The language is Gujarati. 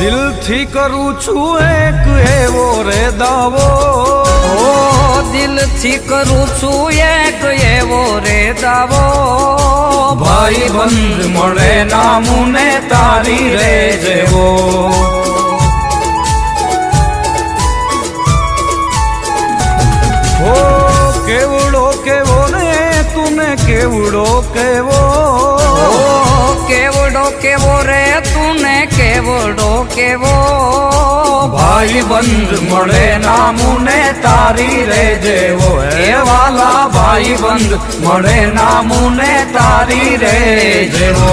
દિલથી કરું છું એક એવો રે દાવો, ઓ દિલથી કરું છું એક એવો રે દાવો, ભાઈ બંધ મળે નામુને તારી રે જેવો. ઓ કેવડો કેવો ને તુને કેવડો કેવો, કેવડો કેવો રે તુને કેવડો કેવો, ભાઈ બંધ મળે નામુને તારી રે જેવો. હે વાલા ભાઈ બંધ મળે નામુને તારી રે જેવો.